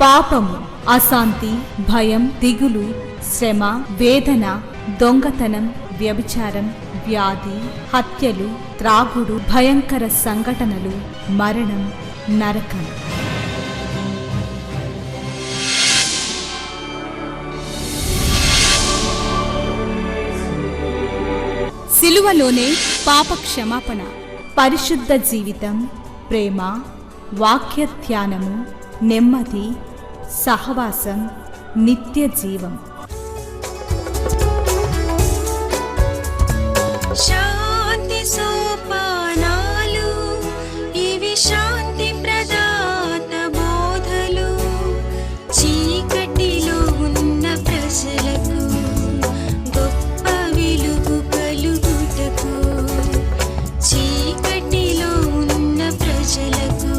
పాపము, అశాంతి, భయం, దిగులు, శ్రమ, వేదన, దొంగతనం, వ్యభిచారం, వ్యాధి, హత్యలు, త్రాగుడు, భయంకర సంఘటనలు, మరణం, నరకం. సిలువలోనే పాప క్షమాపణ, పరిశుద్ధ జీవితం, ప్రేమ, వాక్య ధ్యానము, నెమ్మది, సహవాసం, నిత్య జీవం. శాంతి సోపానాలు, ఇవి శాంతి ప్రదాత బోధలు. చీకటిలో ఉన్న ప్రజలకు గొప్ప వెలుగు కలుగుటకు, చీకటిలో ఉన్న ప్రజలకు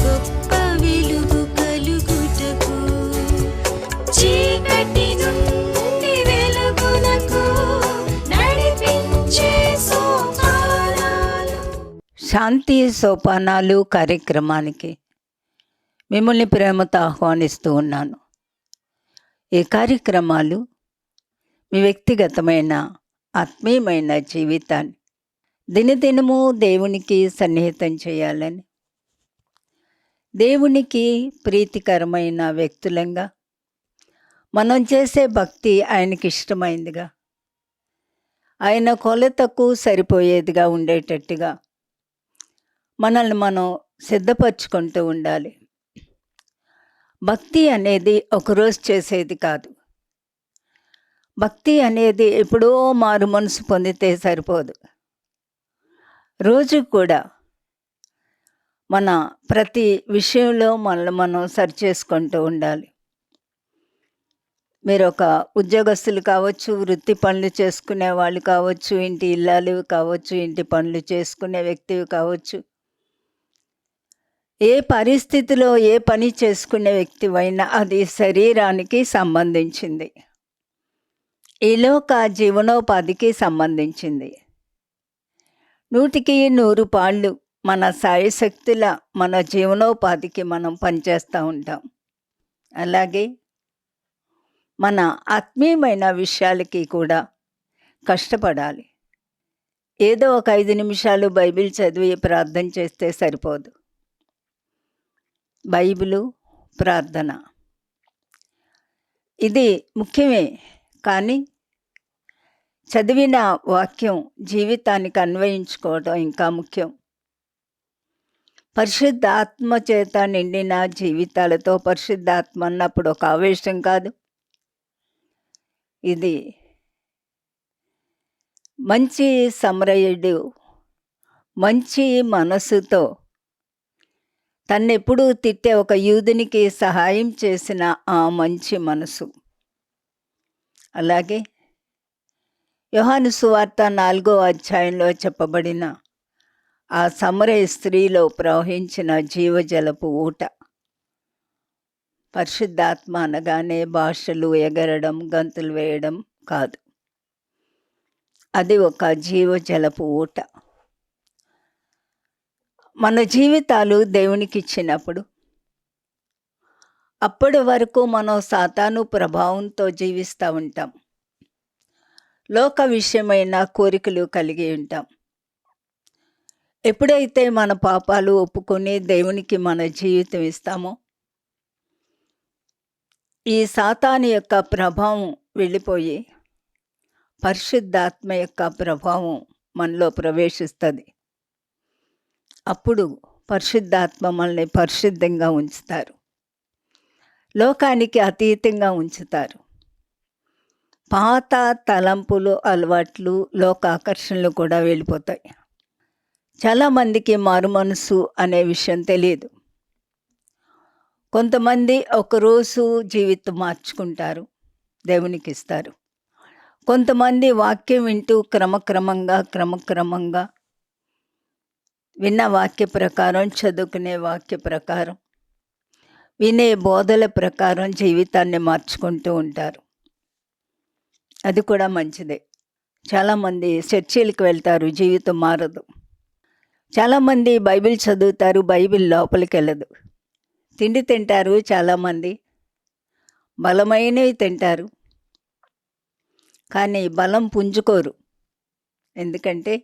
గొప్ప వెలుగు కలుగుటకు, చీకటి నుండి వెలుగునకు నడిపించే సోపానాలు. శాంతి సోపానాలు కార్యక్రమానికి మిమ్మల్ని ప్రేమతో ఆహ్వానిస్తూ ఉన్నాను. ఈ కార్యక్రమాలు మీ వ్యక్తిగతమైన ఆత్మీయమైన జీవితాన్ని దినదినము దేవునికి సన్నిహితం చేయాలని, దేవునికి ప్రీతికరమైన వ్యక్తులంగా, మనం చేసే భక్తి ఆయనకి ఇష్టమైందిగా, ఆయన కొలతకు సరిపోయేదిగా ఉండేటట్టుగా మనల్ని మనం సిద్ధపరచుకుంటూ ఉండాలి. భక్తి అనేది ఒకరోజు చేసేది కాదు. భక్తి అనేది ఎప్పుడో మారు మనసు పొందితే సరిపోదు. రోజు కూడా మన ప్రతి విషయంలో మనల్ని మనం సరి చేసుకుంటూ ఉండాలి. మీరు ఒక ఉద్యోగస్తులు కావచ్చు, వృత్తి పనులు చేసుకునే వాళ్ళు కావచ్చు, ఇంటి ఇల్లాలు కావచ్చు, ఇంటి పనులు చేసుకునే వ్యక్తివి కావచ్చు, ఏ పరిస్థితిలో ఏ పని చేసుకునే వ్యక్తివైనా అది శరీరానికి సంబంధించింది, ఈ లోక జీవనోపాధికి సంబంధించింది. 100కి 100 పాళ్ళు మన సాయశక్తుల మన జీవనోపాధికి మనం పనిచేస్తూ ఉంటాం. అలాగే మన ఆత్మీయమైన విషయాలకి కూడా కష్టపడాలి. ఏదో ఒక 5 నిమిషాలు బైబిల్ చదివి ప్రార్థన చేస్తే సరిపోదు. బైబిలు, ప్రార్థన ఇది ముఖ్యమే, కానీ చదివిన వాక్యం జీవితానికి అన్వయించుకోవడం ఇంకా ముఖ్యం. పరిశుద్ధాత్మ చేత నిండిన జీవితాలతో, పరిశుద్ధాత్మ అన్నప్పుడు ఒక ఆవేశం కాదు, ఇది మంచి సమరయుడు మంచి మనసుతో తన్నెప్పుడూ తిట్టే ఒక యూదునికి సహాయం చేసిన ఆ మంచి మనసు. అలాగే యోహాను సువార్త 4వ అధ్యాయంలో చెప్పబడిన ఆ సమరయ స్త్రీలో ప్రవహించిన జీవజలపు ఊట. పరిశుద్ధాత్మ అనగానే భాషలు ఎగరడం, గంతులు వేయడం కాదు, అది ఒక జీవజలపు ఊట. మన జీవితాలు దేవునికి ఇచ్చినప్పుడు అప్పటి వరకు మనం సాతాను ప్రభావంతో జీవిస్తూ ఉంటాం. లోక విషయమైన కోరికలు కలిగి ఉంటాం. ఎప్పుడైతే మన పాపాలు ఒప్పుకొని దేవునికి మన జీవితం ఇస్తామో, ఈ సాతాను యొక్క ప్రభావం వెళ్ళిపోయి పరిశుద్ధాత్మ యొక్క ప్రభావం మనలో ప్రవేశిస్తుంది. అప్పుడు పరిశుద్ధాత్మ మనల్ని పరిశుద్ధంగా ఉంచుతారు, లోకానికి అతీతంగా ఉంచుతారు. పాత తలంపులు, అలవాట్లు, లోక ఆకర్షణలు కూడా వెళ్ళిపోతాయి. చాలామందికి మారు మనసు అనే విషయం తెలియదు. కొంతమంది ఒకరోజు జీవితం మార్చుకుంటారు, దేవునికి ఇస్తారు. కొంతమంది వాక్యం వింటూ క్రమక్రమంగా విన్న వాక్య ప్రకారం, చదువుకునే వాక్య ప్రకారం, వినే బోధల ప్రకారం జీవితాన్ని మార్చుకుంటూ ఉంటారు. అది కూడా మంచిదే. చాలామంది చర్చిలకు వెళ్తారు, జీవితం మారదు. చాలామంది బైబిల్ చదువుతారు, బైబిల్ లోపలికి వెళ్ళదు. తిండి తింటారు చాలామంది, బలమైనవి తింటారు, కానీ బలం పుంజుకోరు. ఎందుకంటే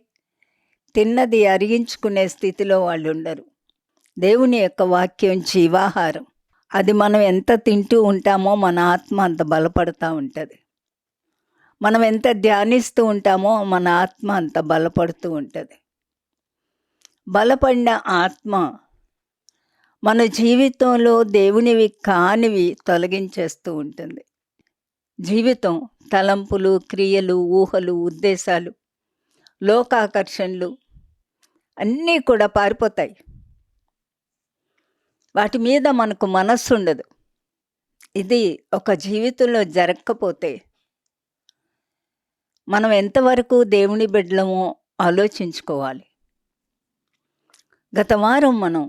తిన్నది అరిగించుకునే స్థితిలో వాళ్ళు ఉండరు. దేవుని యొక్క వాక్యం జీవాహారం. అది మనం ఎంత తింటూ ఉంటామో మన ఆత్మ అంత బలపడుతూ ఉంటుంది. మనం ఎంత ధ్యానిస్తూ ఉంటామో మన ఆత్మ అంత బలపడుతూ ఉంటుంది. బలపడిన ఆత్మ మన జీవితంలో దేవునివి కానివి తొలగించేస్తూ ఉంటుంది. జీవితం తలంపులు, క్రియలు, ఊహలు, ఉద్దేశాలు, లోకాకర్షణలు అన్నీ కూడా పారిపోతాయి. వాటి మీద మనకు మనస్సు ఉండదు. ఇది ఒక జీవితంలో జరగకపోతే మనం ఎంతవరకు దేవుని బిడ్డలమో ఆలోచించుకోవాలి. గత వారం మనం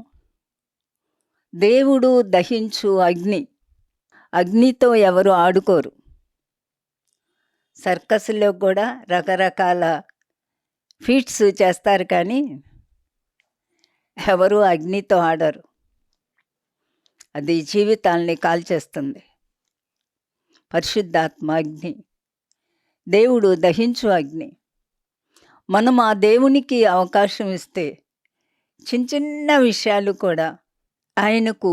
దేవుడు దహించు అగ్నితో ఎవరు ఆడుకోరు. సర్కస్లో కూడా రకరకాల ఫీట్స్ చేస్తారు, కానీ ఎవరు అగ్నితో ఆడరు. అది జీవితాల్ని కాల్చేస్తుంది. పరిశుద్ధాత్మ అగ్ని, దేవుడు దహించు అగ్ని. మనం ఆ దేవునికి అవకాశం ఇస్తే చిన్న చిన్న విషయాలు కూడా ఆయనకు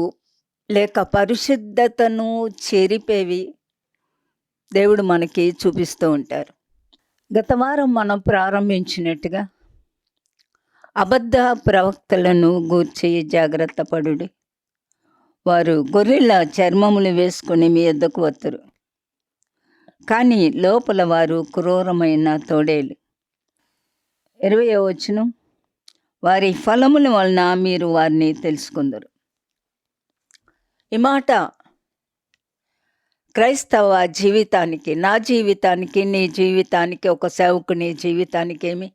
లేక పరిశుద్ధతను చెరిపేవి దేవుడు మనకి చూపిస్తూ ఉంటారు. గత వారం మనం ప్రారంభించినట్టుగా అబద్ధ ప్రవక్తలను గూర్చి జాగ్రత్త పడుడి. వారు గొర్రెల చర్మములు వేసుకుని మీ యొద్దకు వత్తురు, కానీ లోపల వారు క్రూరమైన తోడేలు. 20వ వచనం, వారి ఫలముల వలన మీరు వారిని తెలుసుకుందరు. ఈ మాట క్రైస్తవ జీవితానికి, నా జీవితానికి, నీ జీవితానికి, ఒక సేవకుని జీవితానికి ఏమి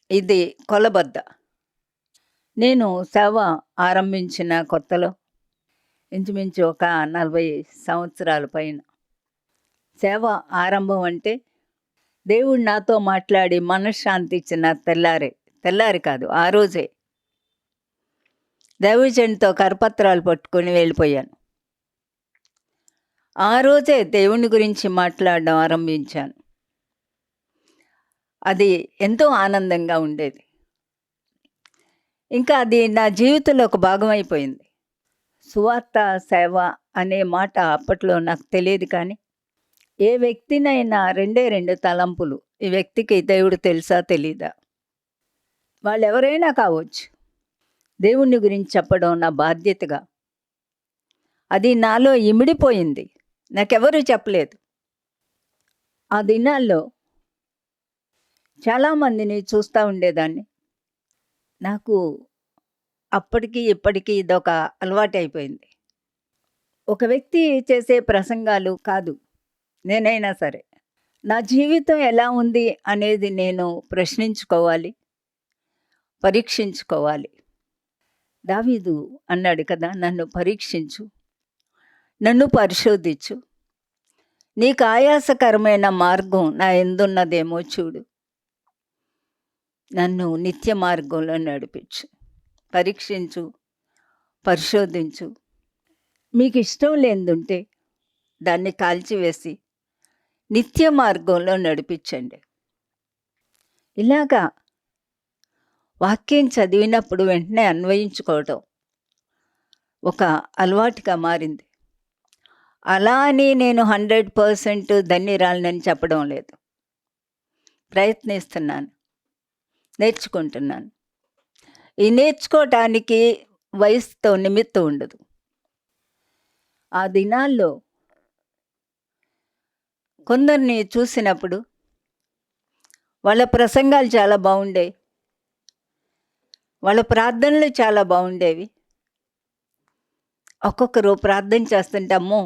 ఇది కొలబద్ద. నేను సేవ ఆరంభించిన కొత్తలో ఇంచుమించు ఒక 40 సంవత్సరాల పైన సేవ ఆరంభం అంటే దేవుడు నాతో మాట్లాడి మనశ్శాంతి ఇచ్చిన తెల్లారి కాదు, ఆ రోజే దైవజనుడితో కరపత్రాలు పట్టుకొని వెళ్ళిపోయాను. ఆ రోజే దేవుని గురించి మాట్లాడడం ఆరంభించాను. అది ఎంతో ఆనందంగా ఉండేది. ఇంకా అది నా జీవితంలో ఒక భాగం అయిపోయింది. సువార్త సేవ అనే మాట అప్పట్లో నాకు తెలియదు, కానీ ఏ వ్యక్తినైనా రెండు తలంపులు. ఈ వ్యక్తికి దేవుడు తెలుసా తెలీదా, వాళ్ళు ఎవరైనా కావచ్చు, దేవుని గురించి చెప్పడం నా బాధ్యతగా అది నాలో ఇమిడిపోయింది. నాకెవరూ చెప్పలేదు. ఆ దినాల్లో చాలామందిని చూస్తూ ఉండేదాన్ని. నాకు అప్పటికి ఇప్పటికీ ఇదొక అలవాటు అయిపోయింది. ఒక వ్యక్తి చేసే ప్రసంగాలు కాదు, నేనైనా సరే నా జీవితం ఎలా ఉంది అనేది నేను ప్రశ్నించుకోవాలి, పరీక్షించుకోవాలి. దావీదు అన్నాడు కదా, నన్ను పరీక్షించు, నన్ను పరిశోధించు, నీకు ఆయాసకరమైన మార్గం నా ఎందున్నదేమో చూడు, నన్ను నిత్య మార్గంలో నడిపించు. పరీక్షించు, పరిశోధించు. మీకు ఇష్టం లేదుంటే దాన్ని కాల్చివేసి నిత్య మార్గంలో నడిపించండి. ఇలాగా వాక్యం చదివినప్పుడు వెంటనే అన్వయించుకోవటం ఒక అలవాటుగా మారింది. అలా అని నేను 100% ధన్యురాలినని చెప్పడం లేదు. ప్రయత్నిస్తున్నాను, నేర్చుకుంటున్నాను. ఈ నేర్చుకోవటానికి వయసుతో నిమిత్తం ఉండదు. ఆ దినాల్లో కొందరిని చూసినప్పుడు వాళ్ళ ప్రసంగాలు చాలా బాగుండేవి, వాళ్ళ ప్రార్థనలు చాలా బాగుండేవి. ఒక్కొక్కరు ప్రార్థన చేస్తుంటే, అమ్మో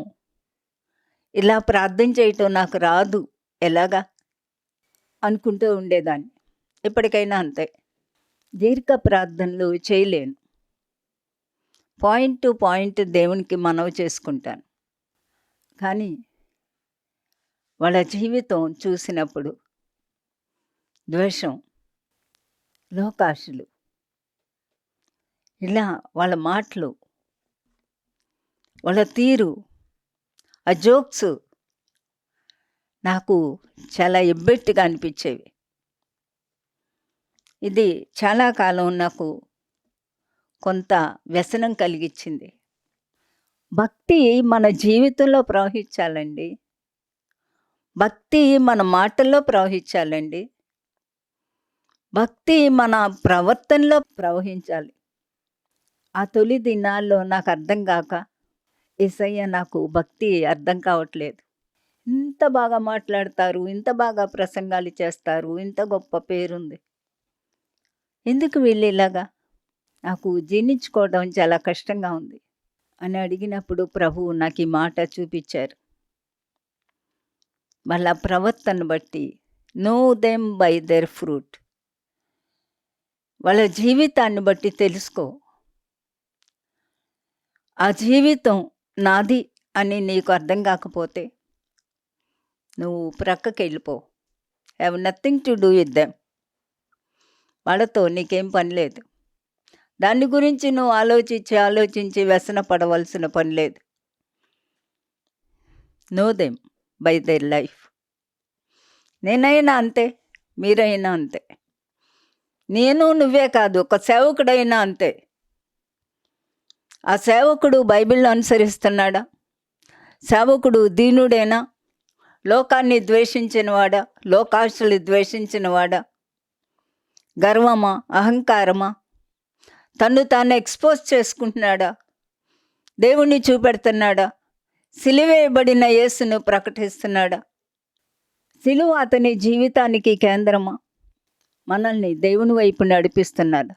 ఇలా ప్రార్థన చేయటం నాకు రాదు, ఎలాగా అనుకుంటూ ఉండేదాన్ని. ఇప్పటికైనా అంతే, దీర్ఘ ప్రార్థనలు చేయలేను. పాయింట్ టు పాయింట్ దేవునికి మనవి చేసుకుంటాను. కానీ వాళ్ళ జీవితం చూసినప్పుడు ద్వేషం, లోకాశలు, ఇలా వాళ్ళ మాటలు వాళ్ళ తీరు, ఆ జోక్స్ నాకు చాలా ఎబ్బెట్టుగా అనిపించేవి. ఇది చాలా కాలం నాకు కొంత వ్యసనం కలిగించింది. భక్తి మన జీవితంలో ప్రవహించాలండి. భక్తి మన మాటల్లో ప్రవహించాలండి. భక్తి మన ప్రవర్తనలో ప్రవహించాలి. ఆ తొలి దినాల్లో నాకు అర్థం కాక, యేసయ్య నాకు భక్తి అర్థం కావట్లేదు. ఇంత బాగా మాట్లాడతారు, ఇంత బాగా ప్రసంగాలు చేస్తారు, ఇంత గొప్ప పేరుంది. ఎందుకు వీళ్ళు ఇలాగా? నాకు జీర్ణించుకోవడం చాలా కష్టంగా ఉంది అని అడిగినప్పుడు ప్రభువు నాకు ఈ మాట చూపించారు. వాళ్ళ ప్రవర్తన బట్టి, know them by their fruit, వాళ్ళ జీవితాన్ని బట్టి తెలుసుకో. ఆ జీవితం నాది అని నీకు అర్థం కాకపోతే నువ్వు ప్రక్కకి వెళ్ళిపో. Have nothing to do with them. వాళ్ళతో నీకేం పని లేదు. దాని గురించి నువ్వు ఆలోచించి వ్యసన పడవలసిన పని లేదు. Know them by their life. నేనైనా అంతే, మీరైనా అంతే. నువ్వే కాదు, ఒక సేవకుడైనా అంతే. ఆ సేవకుడు బైబిల్ని అనుసరిస్తున్నాడా? సేవకుడు దీనుడేనా? లోకాన్ని ద్వేషించినవాడా? లోకాశలు ద్వేషించినవాడా? గర్వమా, అహంకారమా? తను తాను ఎక్స్పోజ్ చేసుకుంటున్నాడా? దేవుణ్ణి చూపెడుతున్నాడా? సిలువేయబడిన యేసును ప్రకటిస్తున్నాడా? సిలువ అతని జీవితానికి కేంద్రమా? మనల్ని దేవుని వైపు నడిపిస్తున్నాడు.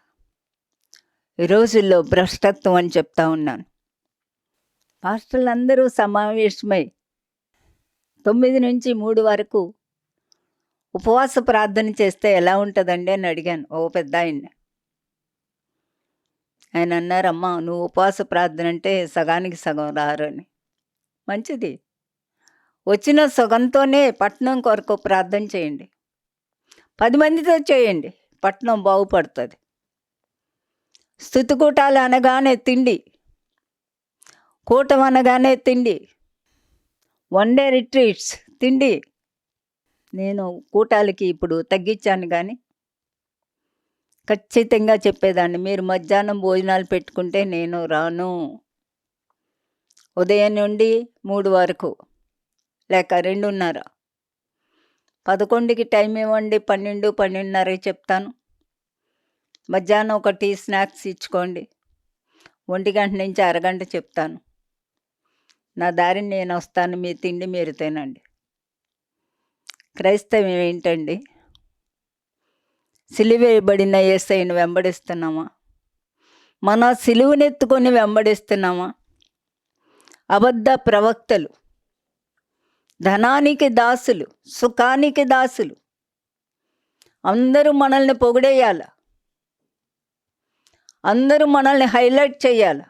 ఈ రోజుల్లో భ్రష్టత్వం అని చెప్తా ఉన్నాను. పాస్టర్లందరూ సమావేశమై 9 నుంచి 3 వరకు ఉపవాస ప్రార్థన చేస్తే ఎలా ఉంటుందండి అని అడిగాను ఓ పెద్ద ఆయన్ని. ఆయన అన్నారమ్మా, నువ్వు ఉపవాస ప్రార్థన అంటే సగానికి సగం రారు అని. మంచిది, వచ్చిన సగంతోనే పట్టణం కొరకు ప్రార్థన చేయండి. 10 మందితో చేయండి, పట్టణం బాగుపడుతుంది. స్తుతికూటాలు అనగానే తిండి, కూటం అనగానే తిండి, 1 డే రిట్రీట్స్ తిండి. నేను కూటాలకి ఇప్పుడు తగ్గించాను, కానీ ఖచ్చితంగా చెప్పేదాన్ని, మీరు మధ్యాహ్నం భోజనాలు పెట్టుకుంటే నేను రాను. ఉదయం నుండి 3 వరకు, లేక 2:30. 11కి టైం ఇవ్వండి, 12, 12:30 చెప్తాను. మధ్యాహ్నం ఒక టీ స్నాక్స్ ఇచ్చుకోండి. 1 గంట నుంచి అరగంట చెప్తాను. నా దారిని నేను వస్తాను, మీ తిండి మీరు తినండి. క్రైస్తవం ఏంటండి? సిలువేయబడిన యేసయ్యను వెంబడిస్తున్నామా? మన సిలువనెత్తుకొని వెంబడిస్తున్నామా? అబద్ధ ప్రవక్తలు, ధనానికి దాసులు, సుఖానికి దాసులు, అందరూ మనల్ని పొగిడేయాల, అందరూ మనల్ని హైలైట్ చేయాల.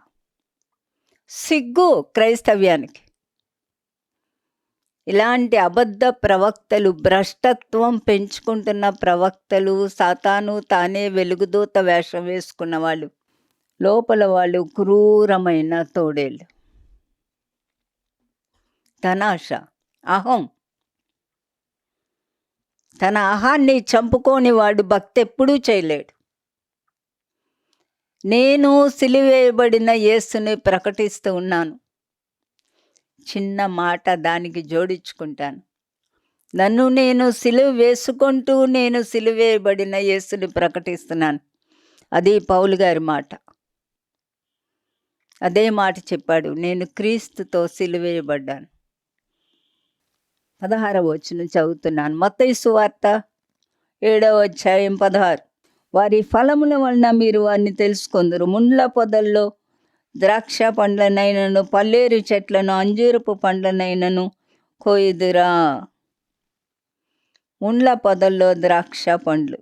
సిగ్గు క్రైస్తవ్యానికి. ఇలాంటి అబద్ధ ప్రవక్తలు, భ్రష్టత్వం పెంచుకుంటున్న ప్రవక్తలు, సాతాను తానే వెలుగుదూత వేషం వేసుకున్న వాళ్ళు, లోపల వాళ్ళు క్రూరమైన తోడేళ్ళు. ధనాశ, అహం. తన అహాన్ని చంపుకోని వాడు భక్తి ఎప్పుడూ చేయలేడు. నేను సిలువేయబడిన యేసుని ప్రకటిస్తూ ఉన్నాను. చిన్న మాట దానికి జోడించుకుంటాను. నన్ను నేను సిలువ వేసుకుంటూ నేను సిలువేయబడిన యేసుని ప్రకటిస్తున్నాను. అది పౌలు గారి మాట. అదే మాట చెప్పాడు, నేను క్రీస్తుతో సిలువేయబడ్డాను. 16వ వచనం చదువుతున్నాను. మత్తయి సువార్త 7వ అధ్యాయం 16. వారి ఫలముల వలన మీరు వారిని తెలుసుకొందురు. ముండ్ల పొదల్లో ద్రాక్ష పండ్లనైనను, పల్లేరు చెట్లను, అంజూరపు పండ్లనైనను కోయుదురా. ముండ్ల పొదల్లో ద్రాక్ష పండ్లు.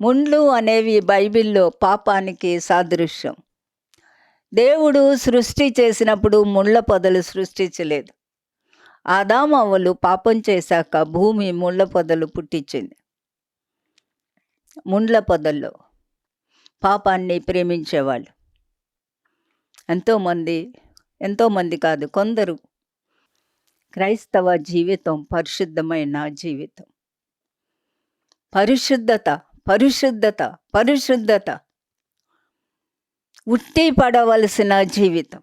ముండ్లు అనేవి బైబిల్లో పాపానికి సాదృశ్యం. దేవుడు సృష్టి చేసినప్పుడు ముళ్ళ పొదలు సృష్టించలేదు. ఆదాము అవ్వలు పాపం చేశాక భూమి ముళ్ళ పొదలు పుట్టించింది. ముండ్ల పొదల్లో పాపాన్ని ప్రేమించేవాళ్ళు ఎంతోమంది ఎంతోమంది కాదు, కొందరు. క్రైస్తవ జీవితం పరిశుద్ధమైన జీవితం. పరిశుద్ధత, పరిశుద్ధత, పరిశుద్ధత. ఉట్టి పడవలసిన జీవితం,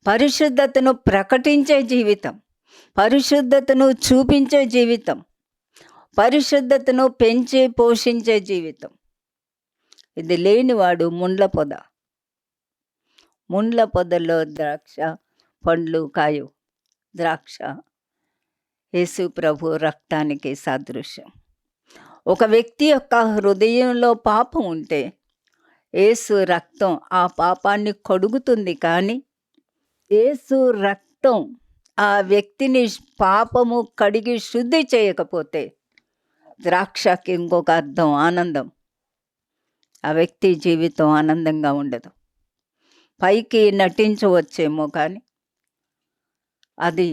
పరిశుద్ధతను ప్రకటించే జీవితం, పరిశుద్ధతను చూపించే జీవితం, పరిశుద్ధతను పెంచి పోషించే జీవితం. ఇది లేనివాడు ముండ్ల పొద. ముండ్ల పొదలో ద్రాక్ష పండ్లు కాయు. ద్రాక్ష యేసు ప్రభు రక్తానికి సాదృశ్యం. ఒక వ్యక్తి యొక్క హృదయంలో పాపం ఉంటే యేసు రక్తం ఆ పాపాన్ని కడుగుతుంది, కానీ యేసు రక్తం ఆ వ్యక్తిని పాపము కడిగి శుద్ధి చేయకపోతే ద్రాక్షకి ఇంకొక అర్థం ఆనందం. ఆ వ్యక్తి జీవితం ఆనందంగా ఉండదు. పైకి నటించవచ్చేమో, కానీ అది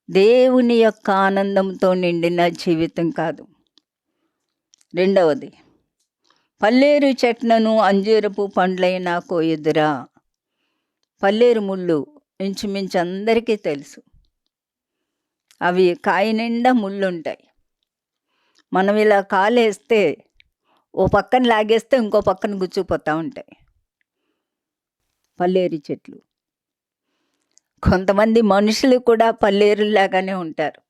దేవుని యొక్క ఆనందంతో నిండిన జీవితం కాదు. రెండవది, పల్లేరు చెట్లను అంజూరపు పండ్లైనా కోయుదురా. పల్లేరు ముళ్ళు ఇంచుమించు అందరికీ తెలుసు. అవి కాయ నిండా ముళ్ళు ఉంటాయి. మనం ఇలా కాలేస్తే ఓ పక్కన లాగేస్తే ఇంకో పక్కన గుచ్చుకుపోతూ ఉంటాయి పల్లేరు చెట్లు. కొంతమంది మనుషులు కూడా పల్లేరులాగానే ఉంటారు.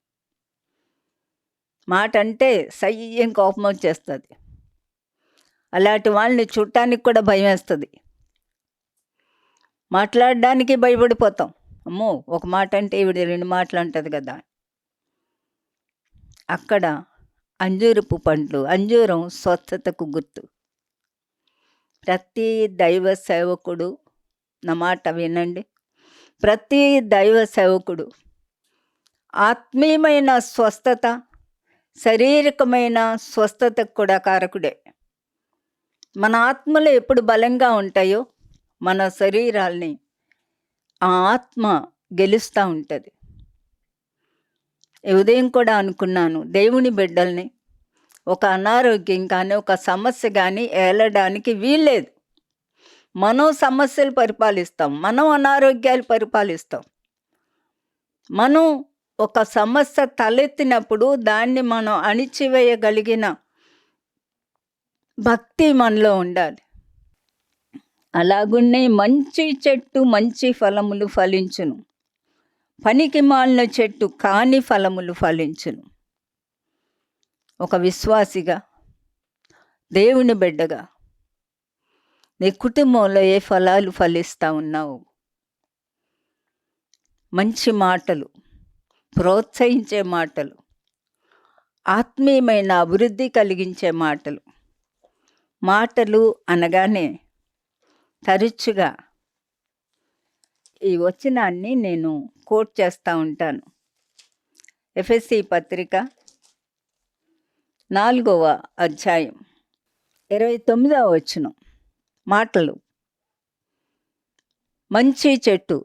మాట అంటే సయ్యం కోపం వచ్చేస్తుంది. అలాంటి వాళ్ళని చూడటానికి కూడా భయం వేస్తుంది. మాట్లాడడానికి భయపడిపోతాం. అమ్మో, ఒక మాట అంటే ఈవిడ 2 మాటలు అంటుంది కదా. అక్కడ అంజూరపు పండ్లు, అంజూరం స్వస్థతకు గుర్తు. ప్రతి దైవ సేవకుడు, నా మాట వినండి, ప్రతి దైవ సేవకుడు ఆత్మీయమైన స్వస్థత, శారీరకమైన స్వస్థతకు కూడా కారకుడే. మన ఆత్మలు ఎప్పుడు బలంగా ఉంటాయో మన శరీరాల్ని ఆ ఆత్మ గెలుస్తూ ఉంటుంది. ఈ ఉదయం కూడా అనుకున్నాను, దేవుని బిడ్డల్ని ఒక అనారోగ్యం కానీ ఒక సమస్య కానీ ఏలడానికి వీల్లేదు. మనం సమస్యలు పరిపాలిస్తాం, మనం అనారోగ్యాలు పరిపాలిస్తాం. మనం ఒక సమస్య తలెత్తినప్పుడు దాన్ని మనం అణిచివేయగలిగిన భక్తి మనలో ఉండాలి. అలాగున్నే మంచి చెట్టు మంచి ఫలములు ఫలించును, పనికి మాలిన చెట్టు కాని ఫలములు ఫలించును. ఒక విశ్వాసిగా, దేవుని బిడ్డగా నీ కుటుంబంలో ఏ ఫలాలు ఫలిస్తూ ఉన్నావు? మంచి మాటలు, ప్రోత్సహించే మాటలు, ఆత్మీయమైన అభివృద్ధి కలిగించే మాటలు. మాటలు అనగానే తరచుగా ఈ వచనాన్ని నేను కోట్ చేస్తూ ఉంటాను. ఎఫెసీ పత్రిక 4వ అధ్యాయం 29వ వచనం. మాటలు, మంచి చెట్టు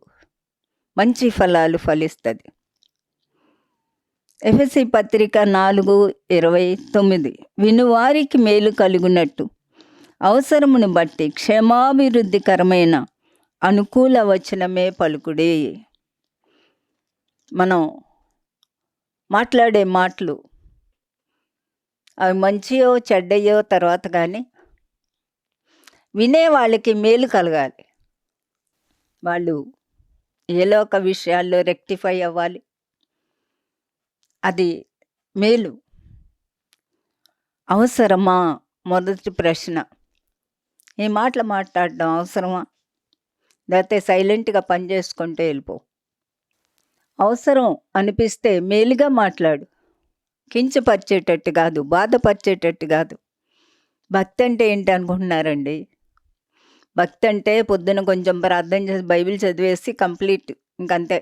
మంచి ఫలాలు ఫలిస్తుంది. ఎఫెసీ పత్రిక 4:29. వినువారికి మేలు కలుగునట్టు అవసరమును బట్టి క్షేమాభివృద్ధికరమైన అనుకూల వచనమే పలుకుడే. మనం మాట్లాడే మాటలు అవి మంచియో చెడ్డయో తర్వాత కానీ వినే వాళ్ళకి మేలు కలగాలి. వాళ్ళు ఏలో ఒక విషయాల్లో రెక్టిఫై అవ్వాలి. అది మేలు. అవసరమా? మొదటి ప్రశ్న. ఈ మాటలు మాట్లాడడం అవసరమా? లేకపోతే సైలెంట్గా పని చేసుకుంటే వెళ్ళిపో. అవసరం అనిపిస్తే మేలుగా మాట్లాడు, కించపరిచేటట్టు కాదు, బాధపరిచేటట్టు కాదు. భక్తి అంటే ఏంటి అనుకుంటున్నారండి? భక్తి అంటే పొద్దున కొంచెం ప్రార్థన చేసి బైబిల్ చదివేసి కంప్లీట్, ఇంకంతే.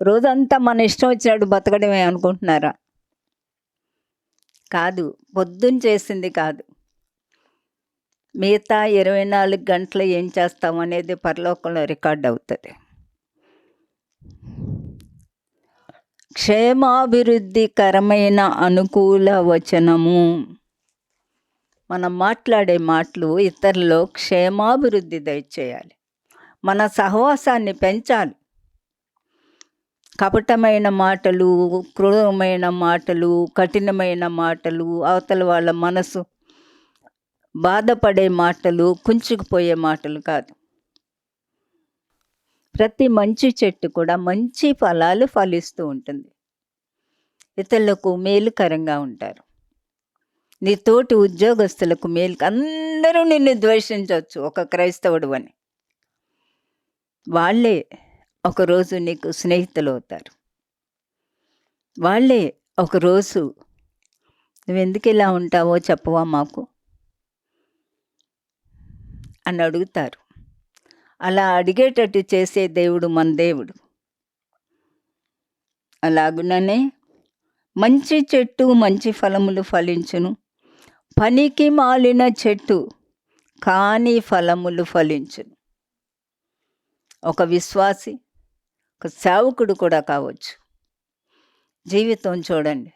రోజంతా మన ఇష్టం వచ్చినట్టు బతకడమే అనుకుంటున్నారా? కాదు, పొద్దున్న చేసింది కాదు. మిగతా 24 గంటలు ఏం చేస్తాం అనేది పరలోకంలో రికార్డ్ అవుతుంది. క్షేమాభివృద్ధికరమైన అనుకూల వచనము. మనం మాట్లాడే మాటలు ఇతరుల్లో క్షేమాభివృద్ధి దయచేయాలి. మన సహవాసాన్ని పెంచాలి. కపటమైన మాటలు, క్రూరమైన మాటలు, కఠినమైన మాటలు, అవతల వాళ్ళ మనసు బాధపడే మాటలు, కుంచుకుపోయే మాటలు కాదు. ప్రతి మంచి చెట్టు కూడా మంచి ఫలాలు ఫలిస్తూ ఉంటుంది. ఇతరులకు మేలుకరంగా ఉంటారు. నీ తోటి ఉద్యోగస్తులకు మేలు. అందరూ నిన్ను ద్వేషించవచ్చు ఒక క్రైస్తవుడు అని. వాళ్ళే ఒకరోజు నీకు స్నేహితులు అవుతారు. వాళ్ళే ఒకరోజు నువ్వెందుకు ఇలా ఉంటావో చెప్పవా మాకు అని అడుగుతారు. అలా అడిగేటట్టు చేసే దేవుడు మన దేవుడు. అలాగుననే మంచి చెట్టు మంచి ఫలములు ఫలించును, పనికి మాలిన చెట్టు కాని ఫలములు ఫలించును. ఒక విశ్వాసి, ఒక సేవకుడు కూడా కావచ్చు. జీవితం చూడండి.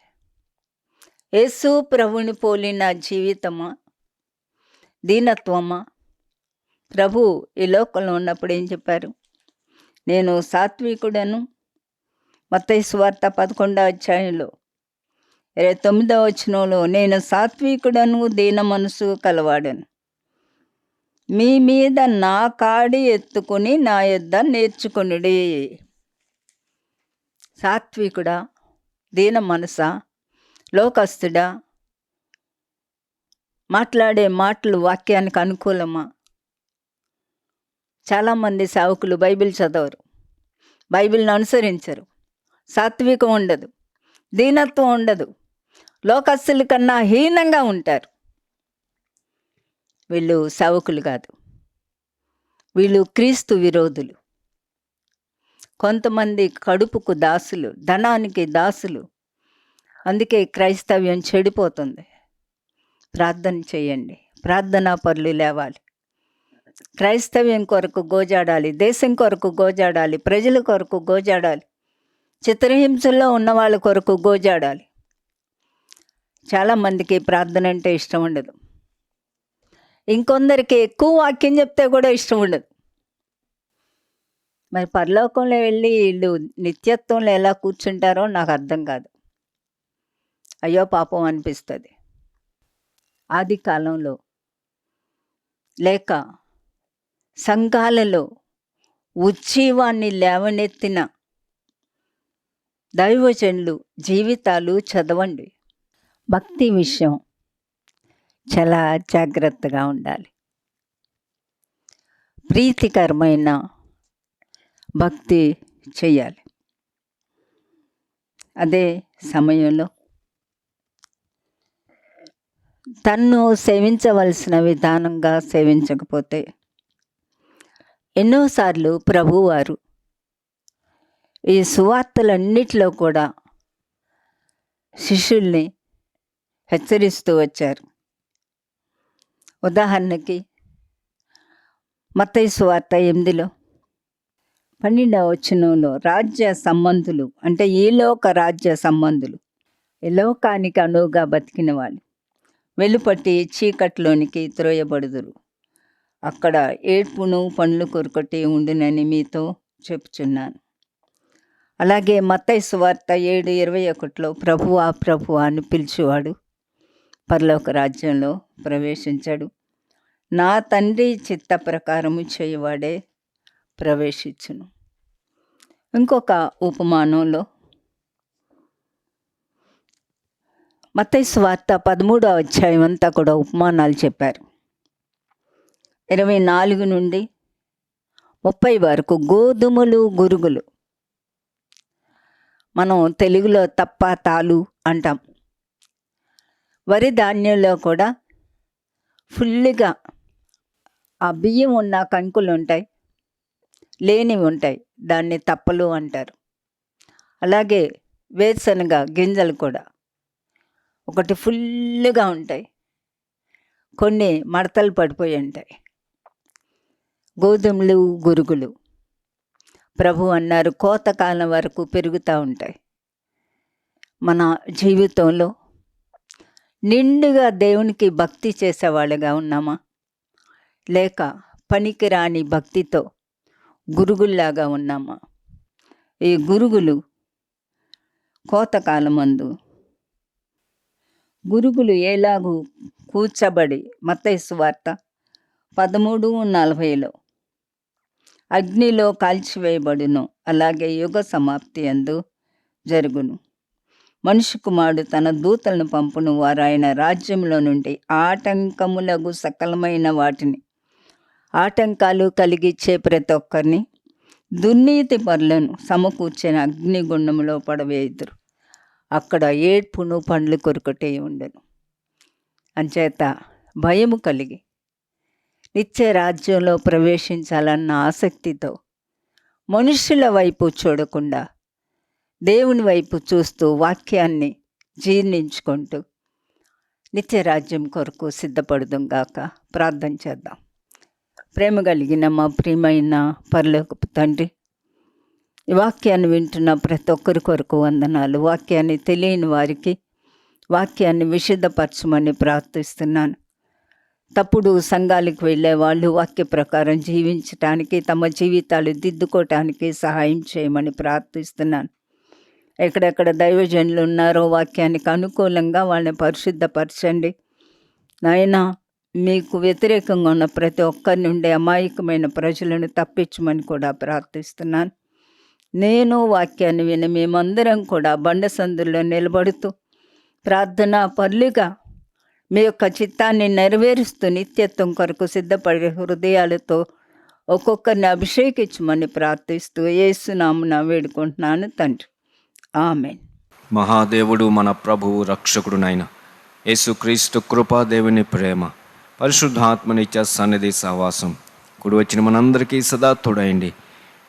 యేసు ప్రభుని పోలిన జీవితమా, దీనత్వమా? ప్రభు ఈ లోకంలో ఉన్నప్పుడు ఏం చెప్పారు? నేను సాత్వికుడను. మత్తయి సువార్త 11వ అధ్యాయంలో 29వ వచనంలో, నేను సాత్వికుడను, దీన మనసు కలవాడను. మీ మీద నా కాడి ఎత్తుకుని నా యొద్ద నేర్చుకొనుడి. సాత్వికుడా, దీన మనసా, లోకస్తుడా, మాట్లాడే మాటలు వాక్యానికి అనుకూలమా? చాలామంది సేవకులు బైబిల్ చదవరు, బైబిల్ని అనుసరించరు. సాత్వికం ఉండదు, దీనత్వం ఉండదు, లోకస్తుల కన్నా హీనంగా ఉంటారు. వీళ్ళు సేవకులు కాదు, వీళ్ళు క్రీస్తు విరోధులు. కొంతమంది కడుపుకు దాసులు, ధనానికి దాసులు. అందుకే క్రైస్తవ్యం చెడిపోతుంది. ప్రార్థన చేయండి, ప్రార్థనా పరులు లేవాలి. క్రైస్తవ్యం కొరకు గోజాడాలి, దేశం కొరకు గోజాడాలి, ప్రజల కొరకు గోజాడాలి, చిత్రహింసల్లో ఉన్న వాళ్ళ కొరకు గోజాడాలి. చాలామందికి ప్రార్థన అంటే ఇష్టం ఉండదు. ఇంకొందరికి ఎక్కువ వాక్యం చెప్తే కూడా ఇష్టం ఉండదు. మరి పరలోకంలో వెళ్ళి వీళ్ళు నిత్యత్వంలో ఎలా కూర్చుంటారో నాకు అర్థం కాదు. అయ్యో పాపం అనిపిస్తుంది. ఆది కాలంలో లేక సంఘాలలో ఉజ్జీవాన్ని లేవనెత్తిన దైవజనులు జీవితాలు చదవండి. భక్తి విషయం చాలా జాగ్రత్తగా ఉండాలి. ప్రీతికరమైన భక్తి చేయాలి. అదే సమయంలో తన్ను సేవించవలసిన విధానంగా సేవించకపోతే ఎన్నోసార్లు ప్రభువారు ఈ సువార్తలన్నిటిలో కూడా శిష్యుల్ని హెచ్చరిస్తూ వచ్చారు. ఉదాహరణకి మత్తయి సువార్త 8లో 12వ వచనంలో రాజ్య సంబంధులు అంటే ఈ లోక రాజ్య సంబంధులు, ఈ లోకానికి అనువుగా బతికిన వాళ్ళు వెలుపటి చీకట్లోనికి త్రోయబడుదురు, అక్కడ ఏడ్పును పండ్లు కొరుకటి ఉండునని మీతో చెప్పుచున్నాను. అలాగే మత్తయి సువార్త 7:21లో ప్రభువా ప్రభువా అని పిలిచేవాడు పరలోక రాజ్యంలో ప్రవేశించాడు, నా తండ్రి చిత్త ప్రకారము చేయవాడే ప్రవేశించును. ఇంకొక ఉపమానంలో మత్తయి సువార్త 13వ అధ్యాయం అంతా కూడా ఉపమానాలు చెప్పారు. 24 నుండి 30 వరకు గోధుమలు గురుగులు. మనం తెలుగులో తప్ప తాలు అంటాం. వరి ధాన్యంలో కూడా ఫుల్గా ఆ బియ్యం ఉన్న కంకులు ఉంటాయి, లేనివి ఉంటాయి, దాన్ని తప్పలు అంటారు. అలాగే వేరుశనగ గింజలు కూడా ఒకటి ఫుల్గా ఉంటాయి, కొన్ని మడతలు పడిపోయి ఉంటాయి. గోధుమలు గురుగులు ప్రభు అన్నారు కోతకాలం వరకు పెరుగుతూ ఉంటాయి. మన జీవితంలో నిండుగా దేవునికి భక్తి చేసేవాళ్ళుగా ఉన్నామా, లేక పనికిరాని భక్తితో గురుగుల్లాగా ఉన్నామా? ఈ గురుగులు కోతకాలమందు గురుగులు ఎలాగూ కూర్చబడి మత్తయి సువార్త 13:40 అగ్నిలో కాల్చివేయబడును, అలాగే యుగ సమాప్తి యందు జరుగును. మనిషి కుమారుడు తన దూతలను పంపును, వారు ఆయన రాజ్యంలో నుండి ఆటంకములగు సకలమైన వాటిని, ఆటంకాలు కలిగించే ప్రతి ఒక్కరిని, దుర్నీతి పరులను సమకూర్చిన అగ్నిగుండంలో పడవేయుదురు. అక్కడ ఏడ్పును పండ్లు కొరుకటే ఉండెను. అంచేత భయము కలిగి నిత్య రాజ్యంలో ప్రవేశించాలన్న ఆసక్తితో మనుషుల వైపు చూడకుండా దేవుని వైపు చూస్తూ వాక్యాన్ని జీర్ణించుకుంటూ నిత్య రాజ్యం కొరకు సిద్ధపడదాం గాక. ప్రార్థన చేద్దాం. ప్రేమ కలిగిన మా ప్రియమైన పరలోకపు తండ్రి, ఈ వాక్యాన్ని వింటున్న ప్రతి ఒక్కరి కొరకు వందనాలు. వాక్యాన్ని తెలియని వారికి వాక్యాన్ని విశుద్ధపరచమని ప్రార్థిస్తున్నాను. తప్పుడు సంఘాలకు వెళ్ళే వాళ్ళు వాక్య ప్రకారం జీవించటానికి, తమ జీవితాలు దిద్దుకోవటానికి సహాయం చేయమని ప్రార్థిస్తున్నాను. ఎక్కడెక్కడ దైవజనులు ఉన్నారో వాక్యానికి అనుకూలంగా వాళ్ళని పరిశుద్ధపరచండి నాయనా. మీకు వ్యతిరేకంగా ఉన్న ప్రతి ఒక్కరి నుండి అమాయకమైన ప్రజలను తప్పించమని కూడా ప్రార్థిస్తున్నాను. నేను వాక్యాన్ని విని మేమందరం కూడా బండ సందుల్లో నిలబడుతూ ప్రార్థనా పరులుగా మీ యొక్క చిత్తాన్ని నెరవేరుస్తూ నిత్యత్వం కొరకు సిద్ధపడే హృదయాలతో ఒక్కొక్కరిని అభిషేకించమని ప్రార్థిస్తూ యేసు నామమున వేడుకుంటున్నాను తండ్రి. ఆమేన్. మహాదేవుడు మన ప్రభువు రక్షకుడునైన యేసుక్రీస్తు కృపా, దేవుని ప్రేమ, పరిశుద్ధాత్మ నిత్య సన్నిధి సహవాసం కూడి వచ్చిన మనందరికీ సదా తోడైండి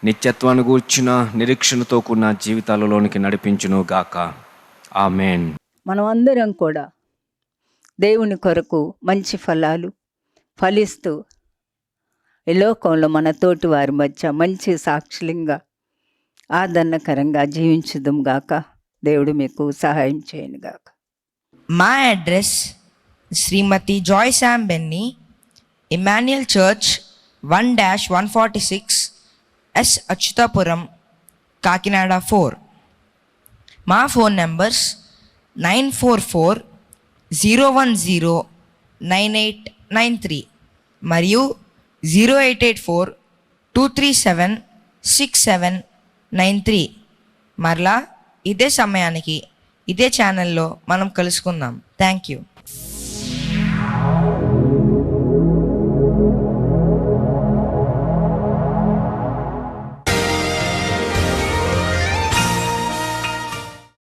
నిత్యత్వాన్ని గూర్చిన నిరీక్షణతో కూడిన జీవితాలలోనికి నడిపించును గాక. ఆమేన్. మనం అందరం కూడా దేవుని కొరకు మంచి ఫలాలు ఫలిస్తూ ఈ లోకంలో మన తోటి వారి మధ్య మంచి సాక్షులంగా ఆదరణకరంగా జీవించుదాం గాక. దేవుడు మీకు సహాయం చేయను గాక. మా address Shrimati Joy Sam Benny, Emmanuel church 1-146 S Achyutapuram, Kakinada 4. మా ఫోన్ నెంబర్స్ 944-010-9893 మరియు 0884-237-6793. మరలా ఇదే సమయానికి ఇదే ఛానల్లో మనం కలుసుకుందాం. Thank you.